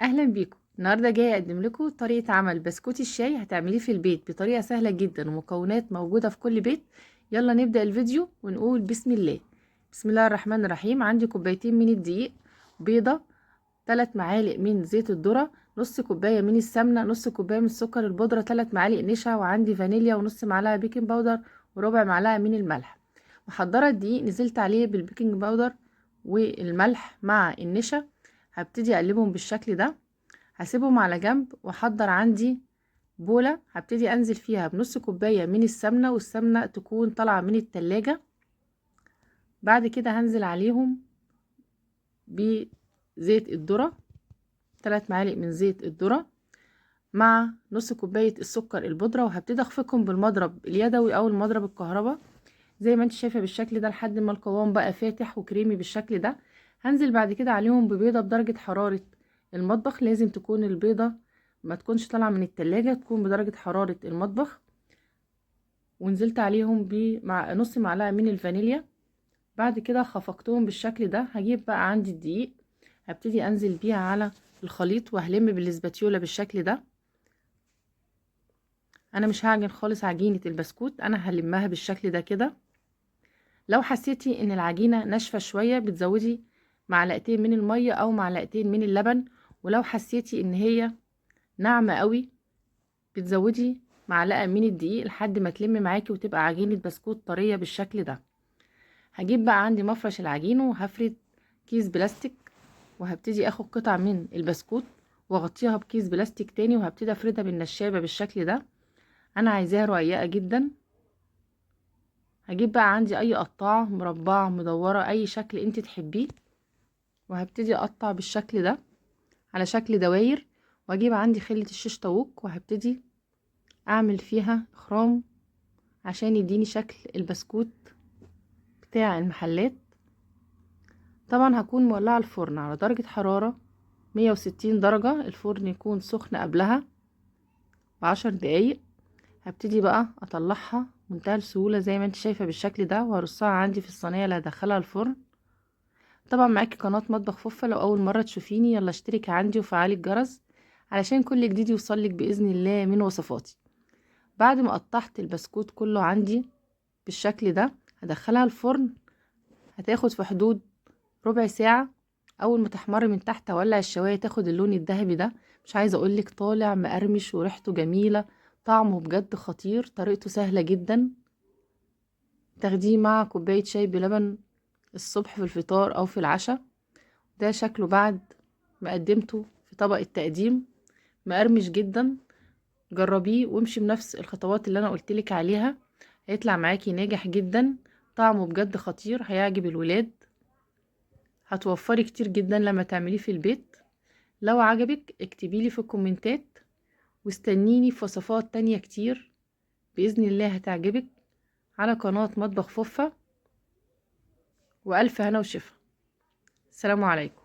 اهلا بيكم. النهارده جايه اقدم لكم طريقه عمل بسكوت الشاي. هتعمليه في البيت بطريقه سهله جدا ومكونات موجوده في كل بيت. يلا نبدا الفيديو ونقول بسم الله. بسم الله الرحمن الرحيم. عندي كوبايتين من الدقيق، بيضه، 3 معالق من زيت الذره، نص كوبايه من السمنه، نص كوبايه من السكر البودره، 3 معالق نشا، وعندي فانيليا ونص معلقه بيكنج باودر وربع معلقه من الملح. محضره الدقيق، نزلت عليه بالبيكنج باودر والملح مع النشا. هبتدي اقلبهم بالشكل ده، هسيبهم على جنب واحضر عندي بولة هبتدي انزل فيها بنص كوباية من السمنة، والسمنة تكون طالعة من التلاجة. بعد كده هنزل عليهم بزيت الذرة، 3 معالق من زيت الذرة مع نص كوباية السكر البودرة، وهبتدي اخفقهم بالمضرب اليدوي او المضرب الكهرباء زي ما انت شايفة بالشكل ده لحد ما القوام بقى فاتح وكريمي بالشكل ده. هنزل بعد كده عليهم ببيضة بدرجة حرارة المطبخ. لازم تكون البيضة ما تكونش طالعة من التلاجة، تكون بدرجة حرارة المطبخ. ونزلت عليهم مع نص معلقة من الفانيليا. بعد كده خفقتهم بالشكل ده. هجيب بقى عندي الدقيق، هبتدي انزل بيها على الخليط وهلم بالاسباتيولا بالشكل ده. انا مش هعجن خالص عجينة البسكوت، انا هلمها بالشكل ده كده. لو حسيتي ان العجينة ناشفة شوية بتزودي معلقتين من المية او معلقتين من اللبن، ولو حسيتي ان هي ناعمة قوي بتزودي معلقة من الدقيق لحد ما تلم معاكي وتبقى عجينة بسكوت طرية بالشكل ده. هجيب بقى عندي مفرش العجين وهفرد كيس بلاستيك، وهبتدي اخد قطع من البسكوت واغطيها بكيس بلاستيك تاني، وهبتدي افردها بالنشابة بالشكل ده. انا عايزاها رقيقة جدا. هجيب بقى عندي اي قطاعة مربعة مدورة اي شكل انت تحبيه، وهبتدي اقطع بالشكل ده على شكل دواير. واجيب عندي خلة الشيش طاووق وهبتدي اعمل فيها خرام عشان يديني شكل البسكوت بتاع المحلات. طبعا هكون مولعة الفرن على درجة حرارة 160 درجة، الفرن يكون سخن قبلها ب10 دقايق. هبتدي بقى اطلعها منتهى السهولة زي ما انت شايفة بالشكل ده، وهرصها عندي في الصينية اللي هدخلها الفرن. طبعا معاكي قناة مطبخ فوفا، لو اول مرة تشوفيني يلا اشتركي عندي وفعلي الجرس علشان كل جديد يوصلك بإذن الله من وصفاتي. بعد ما قطعت البسكوت كله عندي بالشكل ده هدخلها الفرن. هتاخد في حدود ربع ساعة. اول ما تحمر من تحت اولع الشواية تاخد اللون الذهبي ده. مش عايزة اقولك طالع مقرمش وريحته جميلة، طعمه بجد خطير، طريقته سهلة جدا. تاخديه مع كوباية شاي بلبن الصبح في الفطار او في العشاء. ده شكله بعد ما قدمته في طبق التقديم، مقرمش جدا. جربيه وامشي بنفس الخطوات اللي انا قلتلك عليها، هيطلع معاكي ناجح جدا. طعمه بجد خطير، هيعجب الولاد. هتوفري كتير جدا لما تعمليه في البيت. لو عجبك اكتبيلي في الكومنتات، واستنيني في وصفات تانية كتير بإذن الله هتعجبك على قناة مطبخ فوفا. وألف هنا وشفا. السلام عليكم.